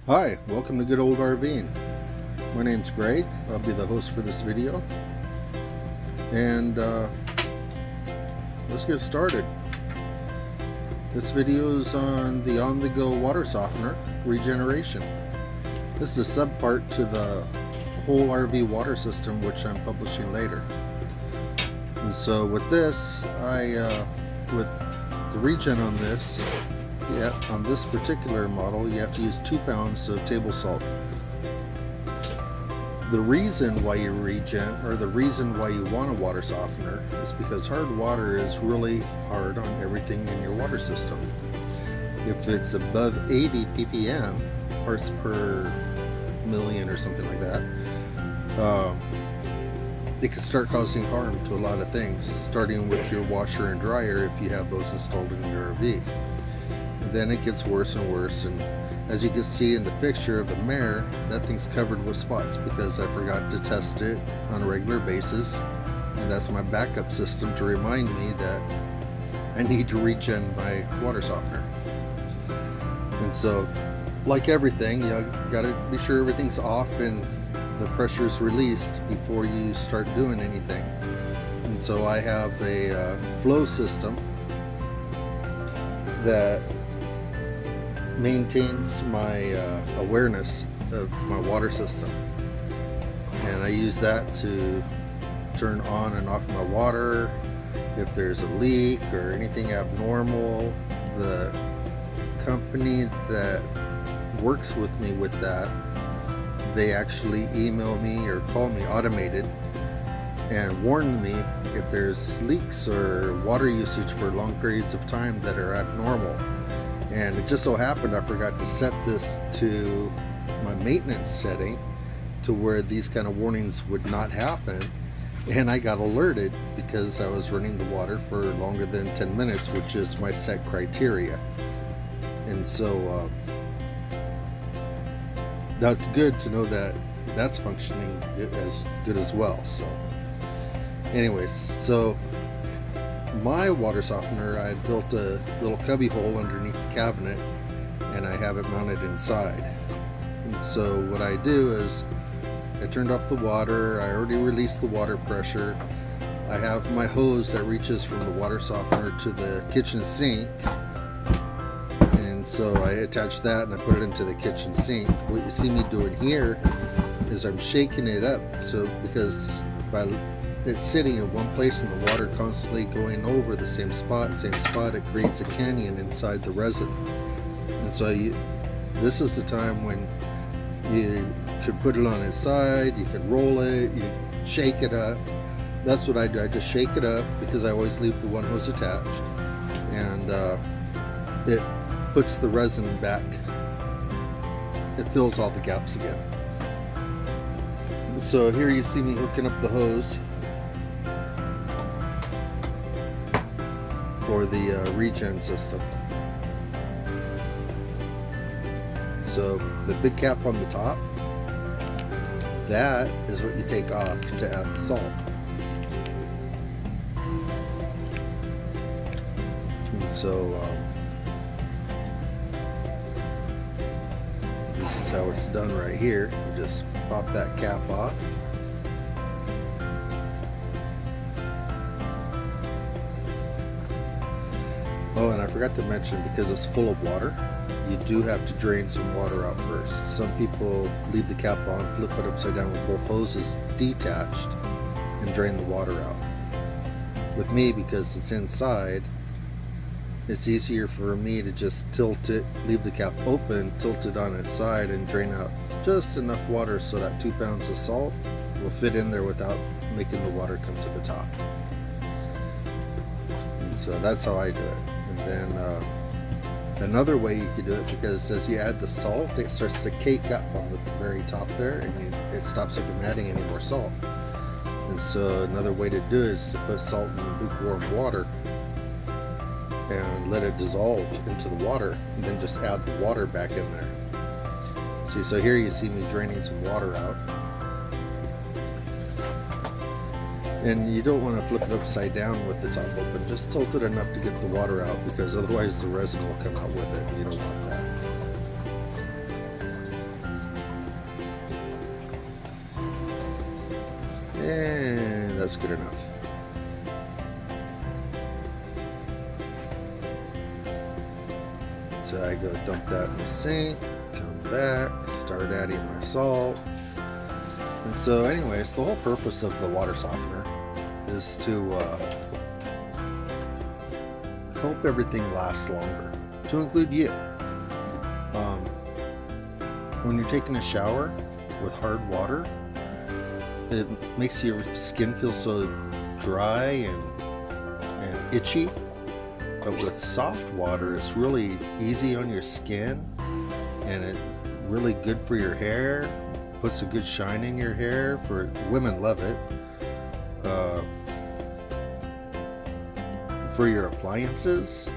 Hi, welcome to Good Old RVing. My name's Greg. I'll be the host for this video. And let's get started. This video is on the on-the-go water softener regeneration. This is a subpart to the whole RV water system, which I'm publishing later. And so with this, with the regen on this, on this particular model, you have to use 2 pounds of table salt. The reason why you regen, or the reason why you want a water softener, is because hard water is really hard on everything in your water system. If it's above 80 ppm, parts per million or something like that, it can start causing harm to a lot of things, starting with your washer and dryer if you have those installed in your RV. Then it gets worse and worse, and as you can see in the picture of the mare, that thing's covered with spots because I forgot to test it on a regular basis, and that's my backup system to remind me that I need to regen my water softener. And so, like everything, you gotta be sure everything's off and the pressure is released before you start doing anything. And so I have a flow system that maintains my awareness of my water system, and I use that to turn on and off my water if there's a leak or anything abnormal. The company that works with me with that, they actually email me or call me automated and warn me if there's leaks or water usage for long periods of time that are abnormal. And it just so happened I forgot to set this to my maintenance setting to where these kind of warnings would not happen, and I got alerted because I was running the water for longer than 10 minutes, which is my set criteria. And so that's good to know that that's functioning as good as well. So anyways, so my water softener, I built a little cubby hole underneath the cabinet and I have it mounted inside. And so what I do is I turned off the water, I already released the water pressure. I have my hose that reaches from the water softener to the kitchen sink, and so I attach that and I put it into the kitchen sink. What you see me doing here is I'm shaking it up, so because by it's sitting in one place and the water constantly going over the same spot, it creates a canyon inside the resin. And so this is the time when you could put it on its side, you could roll it, you shake it up. That's what I do. I just shake it up because I always leave the one hose attached, and it puts the resin back. It fills all the gaps again. So here you see me hooking up the hose for the regen system. So the big cap on the top, that is what you take off to add the salt. And so this is how it's done right here. You just pop that cap off. Oh, and I forgot to mention, because it's full of water, you do have to drain some water out first. Some people leave the cap on, flip it upside down with both hoses detached, and drain the water out. With me, because it's inside, it's easier for me to just tilt it, leave the cap open, tilt it on its side, and drain out just enough water so that 2 pounds of salt will fit in there without making the water come to the top. And so that's how I do it. And then another way you could do it, because as you add the salt, it starts to cake up on the very top there, and it stops you from adding any more salt. And so another way to do it is to put salt in lukewarm water and let it dissolve into the water, and then just add the water back in there. See, so here you see me draining some water out. And you don't want to flip it upside down with the top open, just tilt it enough to get the water out, because otherwise the resin will come out with it, and you don't want that. that's good enough. So I go dump that in the sink, come back, start adding my salt. And so anyways, the whole purpose of the water softener is to help everything last longer, to include you. When you're taking a shower with hard water, it makes your skin feel so dry and itchy. But with soft water, it's really easy on your skin, and it's really good for your hair. Puts a good shine in your hair. For women, love it. For your appliances,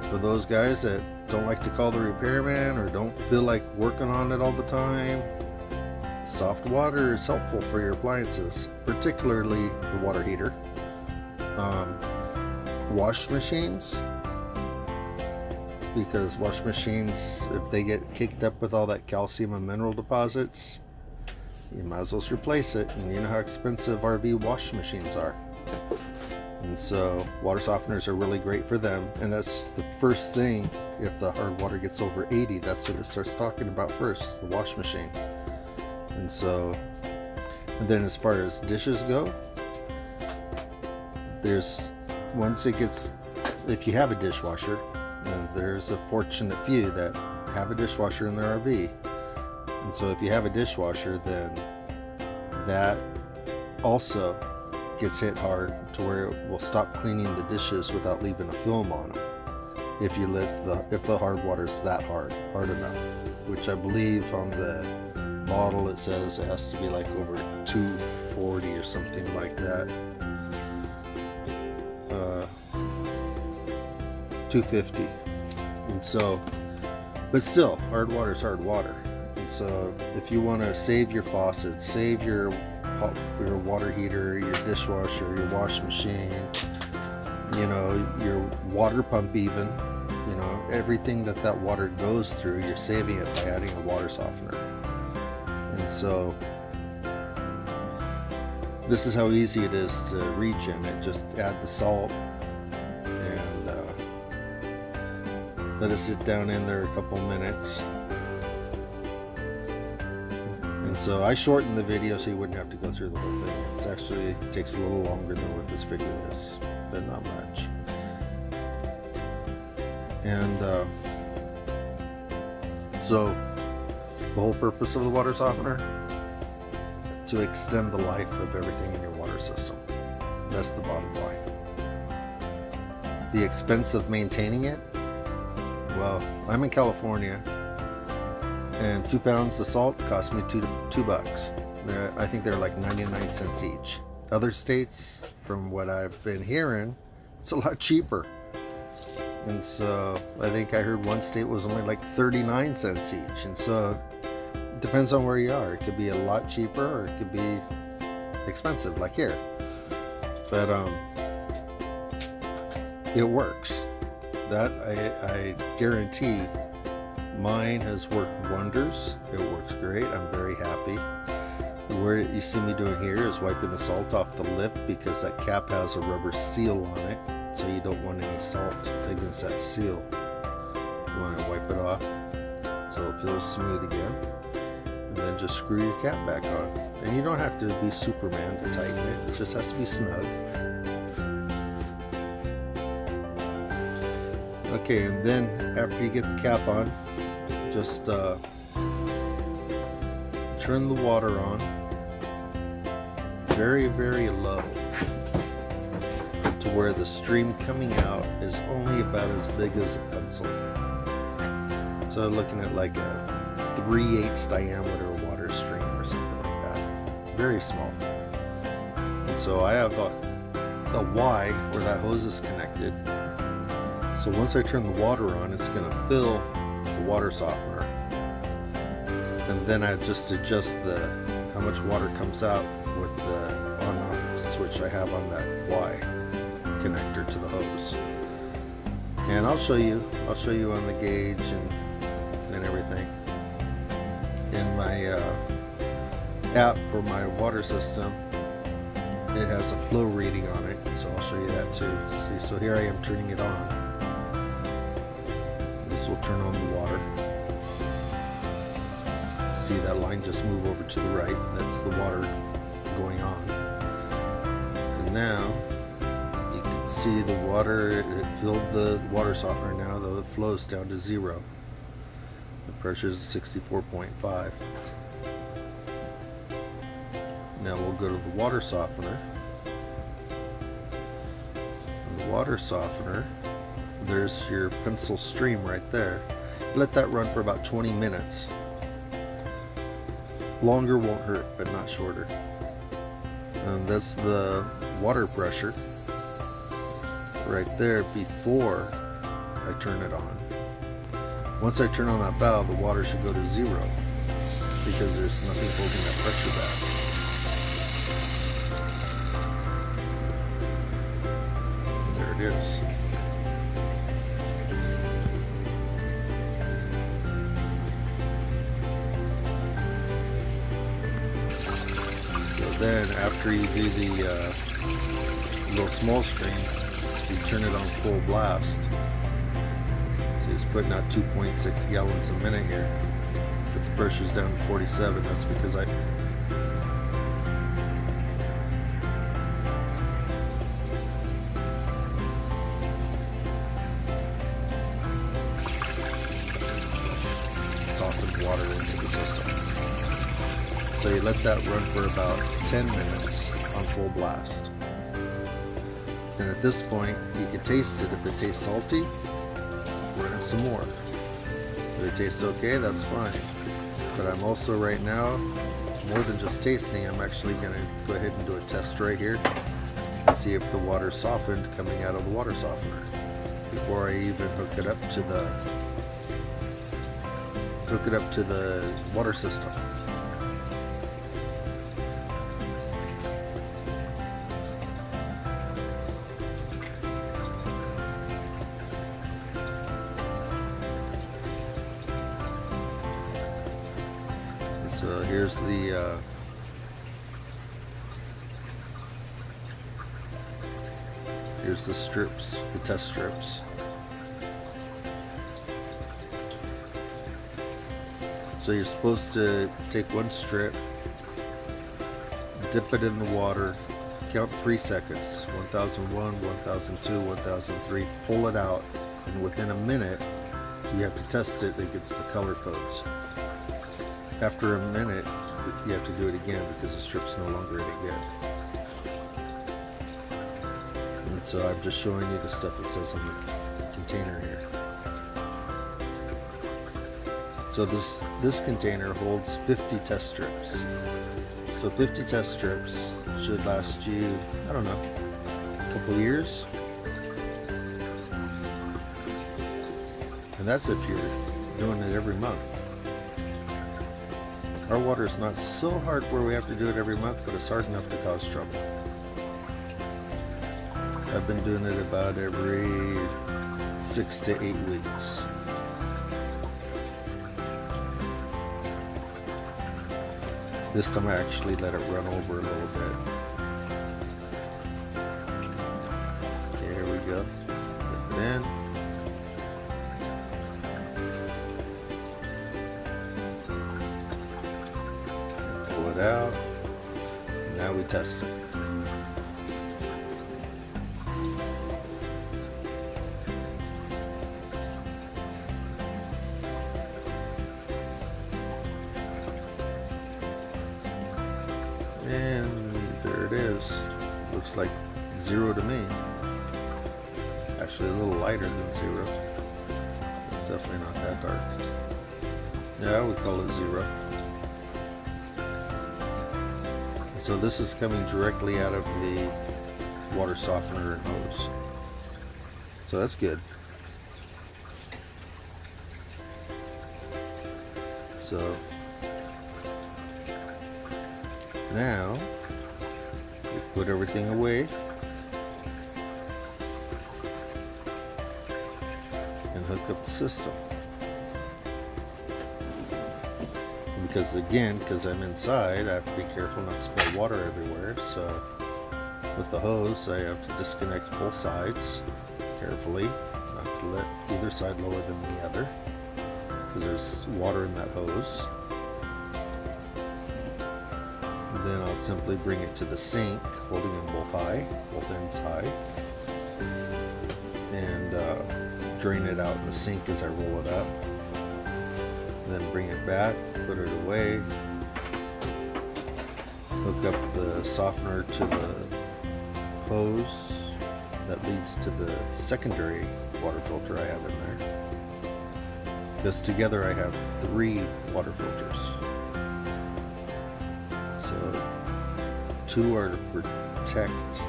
for those guys that don't like to call the repairman or don't feel like working on it all the time, soft water is helpful for your appliances, particularly the water heater. Wash machines, because wash machines, if they get kicked up with all that calcium and mineral deposits, you might as well replace it. And you know how expensive RV wash machines are. And so water softeners are really great for them. And that's the first thing, if the hard water gets over 80, that's what it starts talking about first, is the wash machine. And so, and then as far as dishes go, there's, once it gets, if you have a dishwasher, and there's a fortunate few that have a dishwasher in their RV. And so if you have a dishwasher, then that also gets hit hard to where it will stop cleaning the dishes without leaving a film on them. If you if the hard water's that hard enough, which I believe on the bottle it says it has to be like over 240 or something like that. 250. And so, but still, hard water is hard water. And so if you want to save your faucet, save your water heater, your dishwasher, your wash machine, you know, your water pump even, you know, everything that water goes through, you're saving it by adding a water softener. And so this is how easy it is to regen it. Just add the salt and let it sit down in there a couple minutes. And so I shortened the video so you wouldn't have to go through the whole thing. It actually takes a little longer than what this video is, but not much. And so the whole purpose of the water softener, to extend the life of everything in your water system. That's the bottom line. The expense of maintaining it, well, I'm in California, and 2 pounds of salt cost me two bucks. I think they're like 99 cents each. Other states, from what I've been hearing, it's a lot cheaper. And so I think I heard one state was only like 39 cents each. And so it depends on where you are. It could be a lot cheaper or it could be expensive like here. But it works. That I guarantee. Mine has worked wonders. It works great. I'm very happy. Where you see me doing here is wiping the salt off the lip, because that cap has a rubber seal on it, so you don't want any salt against that seal. You want to wipe it off so it feels smooth again, and then just screw your cap back on. And you don't have to be Superman to tighten it. It just has to be snug. Okay, and then after you get the cap on, just turn the water on very, very low to where the stream coming out is only about as big as a pencil. So looking at like a 3/8 diameter water stream or something like that. Very small. And so I have a Y where that hose is connected. So once I turn the water on, it's going to fill the water softener, and then I just adjust how much water comes out with the on-off switch I have on that Y connector to the hose. And I'll show you on the gauge and everything in my app for my water system. it has a flow reading on it, so I'll show you that too. See, so here I am turning it on. This will turn on the water. See that line just move over to the right? That's the water going on. And now you can see the water, it filled the water softener. Now the flow is down to 0. The pressure is 64.5. Now we'll go to the water softener. And the water softener, there's your pencil stream right there. Let that run for about 20 minutes. Longer won't hurt, but not shorter. And that's the water pressure right there before I turn it on. Once I turn on that valve, the water should go to 0 because there's nothing holding that pressure back. Is. So then after you do the little small stream, you turn it on full blast. So it's putting out 2.6 gallons a minute here, but the pressure's down to 47. That's because I softened water into the system. So you let that run for about 10 minutes on full blast. Then at this point, you can taste it. If it tastes salty, run it some more. If it tastes okay, that's fine. But I'm also right now, more than just tasting, I'm actually going to go ahead and do a test right here and see if the water softened coming out of the water softener before I even hook it up to the water system. So here's the strips, the test strips. So you're supposed to take one strip, dip it in the water, count 3 seconds, 1001, 1002, 1003, pull it out, and within a minute you have to test it against the color codes. After a minute you have to do it again because the strip's no longer any good. And so I'm just showing you the stuff it says on the container here. So this container holds 50 test strips. So 50 test strips should last you, I don't know, a couple years. And that's if you're doing it every month. Our water is not so hard where we have to do it every month, but it's hard enough to cause trouble. I've been doing it about every 6 to 8 weeks. This time I actually let it run over a little bit. Okay, here we go. Put it in. Pull it out. Now we test it. And there it is. Looks like 0 to me. Actually a little lighter than 0. It's definitely not that dark. Yeah, I would call it 0. So this is coming directly out of the water softener and hose. So that's good. So now we put everything away and hook up the system. Because I'm inside, I have to be careful not to spill water everywhere. So with the hose, I have to disconnect both sides carefully, not to let either side lower than the other, because there's water in that hose. And then I'll simply bring it to the sink, holding them both ends high, and drain it out in the sink as I roll it up. And then bring it back, put it away, hook up the softener to the hose that leads to the secondary water filter I have in there. Because together I have 3 water filters. So 2 are to protect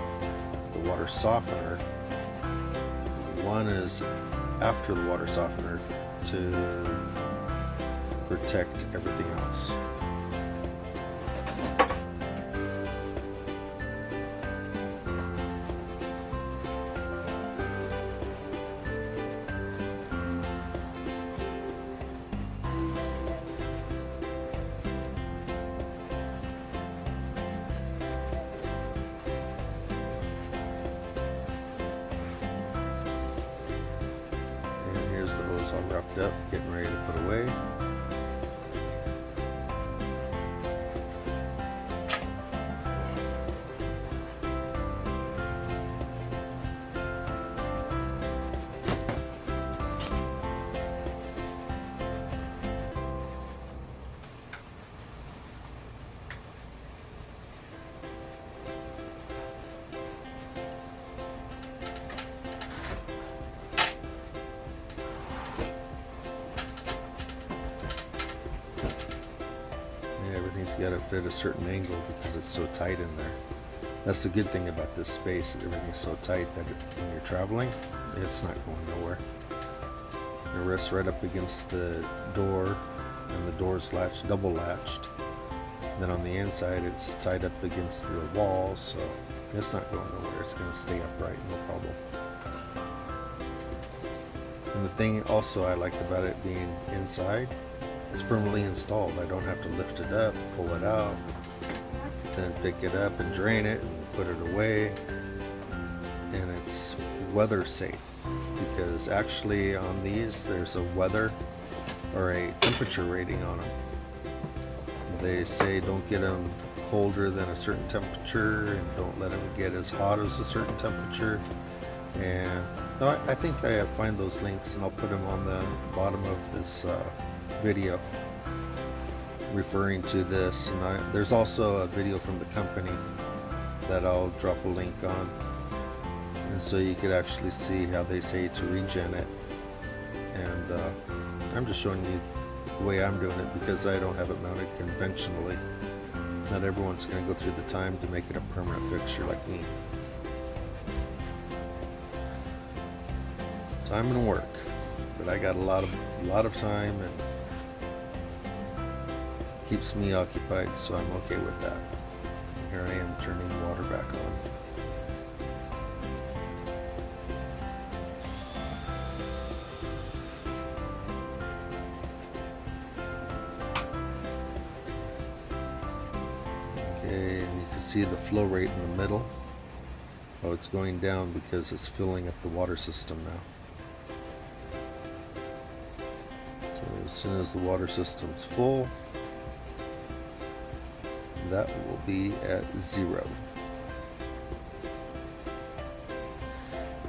the water softener. 1 is after the water softener to protect everything else. The hose all wrapped up, getting ready to put away. Everything's got to fit a certain angle because it's so tight in there. That's the good thing about this space. Everything's so tight that when you're traveling, it's not going nowhere. It rests right up against the door, and the door's latched, double latched. And then on the inside, it's tied up against the wall, so it's not going nowhere. It's going to stay upright, no problem. And the thing also I liked about it being inside, it's permanently installed. I don't have to lift it up, pull it out, then pick it up and drain it and put it away. And it's weather safe, because actually on these there's a weather or a temperature rating on them. They say don't get them colder than a certain temperature and don't let them get as hot as a certain temperature. And I think I find those links, and I'll put them on the bottom of this video referring to this. And there's also a video from the company that I'll drop a link on, and so you could actually see how they say to regen it. And I'm just showing you the way I'm doing it because I don't have it mounted conventionally. Not everyone's going to go through the time to make it a permanent fixture like me. Time and work, but I got a lot of time, and keeps me occupied, so I'm okay with that. Here I am turning the water back on. Okay, and you can see the flow rate in the middle. Oh, it's going down because it's filling up the water system now. So as soon as the water system's full, that will be at 0.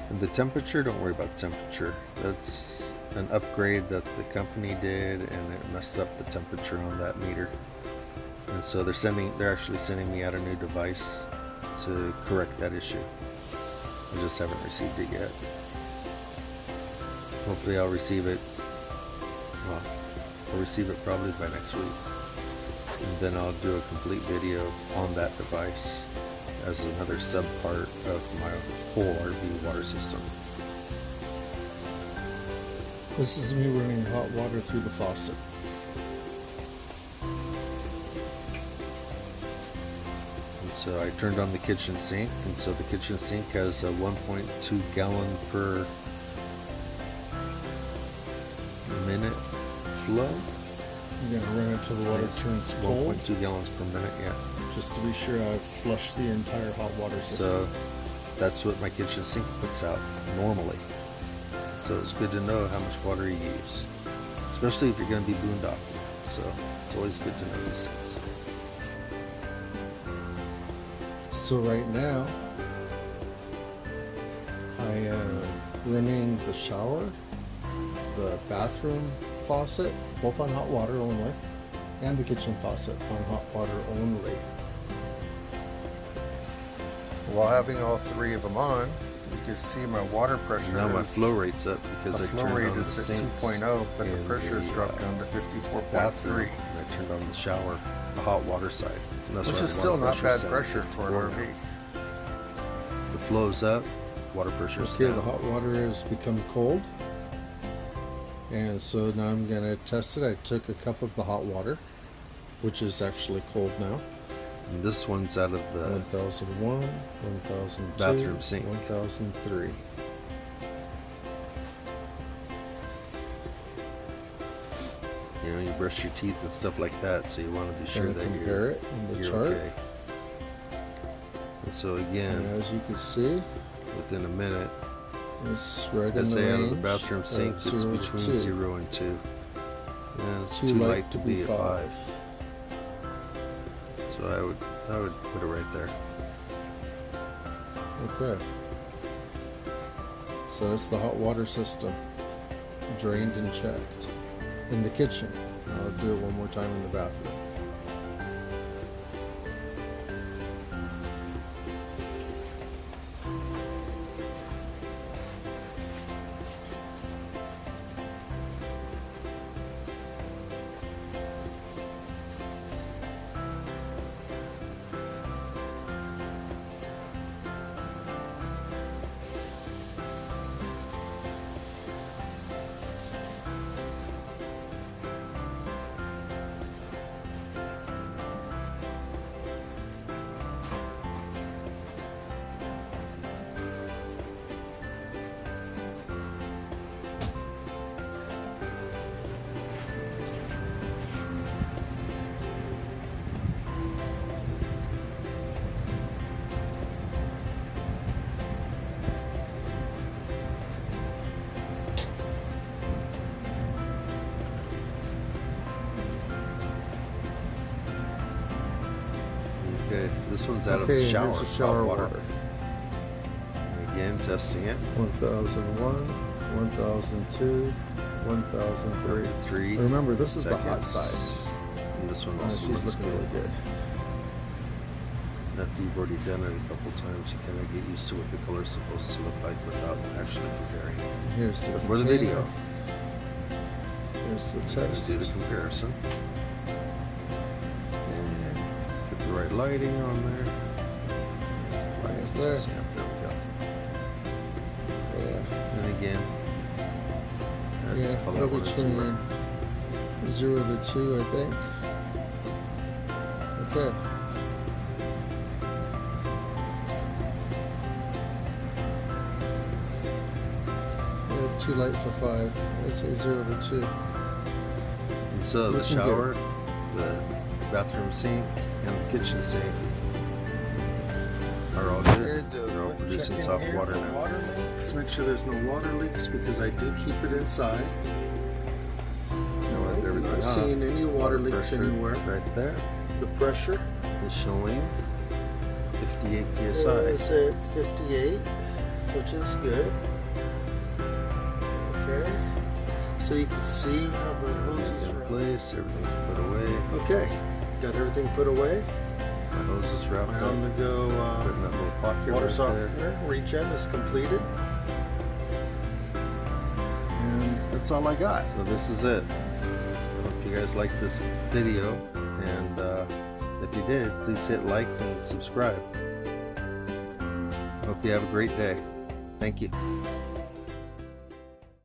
And the temperature, don't worry about the temperature. That's an upgrade that the company did, and it messed up the temperature on that meter. And so they're actually sending me out a new device to correct that issue. I just haven't received it yet. Hopefully I'll receive it. Well, I'll receive it probably by next week. And then I'll do a complete video on that device as another sub part of my whole RV water system. This is me running hot water through the faucet. And so I turned on the kitchen sink, and so the kitchen sink has a 1.2 gallon per minute flow. You're going to run it until the water turns cold? 1.2 gallons per minute, yeah. just to be sure I've flushed the entire hot water system. So that's what my kitchen sink puts out normally. So it's good to know how much water you use, especially if you're going to be boondocking. So it's always good to know these things. So right now, I am running the shower, the bathroom faucet, both on hot water only, and the kitchen faucet on hot water only. While having all three of them on, you can see my water pressure. Now my flow rate's up because I flow turned rate on the is at sinks 2.0, but the in pressure has dropped down to bathroom, 54.3. and I turned on the shower, the hot water side. And that's Which why is the still water not bad pressure's pressure down for an 54 RV. now. The flow's up, water pressure's Okay, down. the hot water has become cold. And so now I'm going to test it. I took a cup of the hot water, which is actually cold now. And this one's out of the 1001, 1002, bathroom sink. 1003. You know, you brush your teeth and stuff like that, so you want to be sure Gonna that compare it in the you're chart. okay. And so again, And as you can see, within a minute, it's right in let's the say out range of the bathroom sink, of it's 0 to between 2. 0 and 2. Yeah, it's Too too light light to be at 5. 5. So I would put it right there. Okay. So that's the hot water system, drained and checked in the kitchen. I'll do it one more time in the bathroom. Okay, this one's out of Okay, the shower, here's the shower hot water. water. And again, testing it. 1001, 1002, 1003. 3 Remember, this is the hot seconds. side. And this one Oh, also she's looks looking good. really good. After you've already done it a couple times, you kind of get used to what the color's supposed to look like without actually comparing it. Here's the Before the container. video, Here's the let's test. do the comparison. And put the right lighting on there. Lighting there. system, yeah, there we go. Yeah. And again, just call Yeah, that one a 0. between 0 to 2, I think. Okay. Yeah, too light for 5. I'd say 0 to 2. And so the Looking shower, the bathroom sink, and the kitchen sink are all good. They're all producing soft water now. Water leaks. Make sure there's no water leaks because I do keep it inside. Now with everything Not off, seeing any water leaks pressure anywhere. right there The pressure is showing 58 is psi. at 58, which is good. Okay. So you can see how the hoses Everything's in are. place, everything's put away. Okay. Got everything put away. My hose is wrapped My up. on the go Put in that little pocket water right there. softener regen is completed. And that's all I got. So this is it. I hope you guys liked this video, and if you did, please hit like and subscribe. I hope you have a great day. Thank you.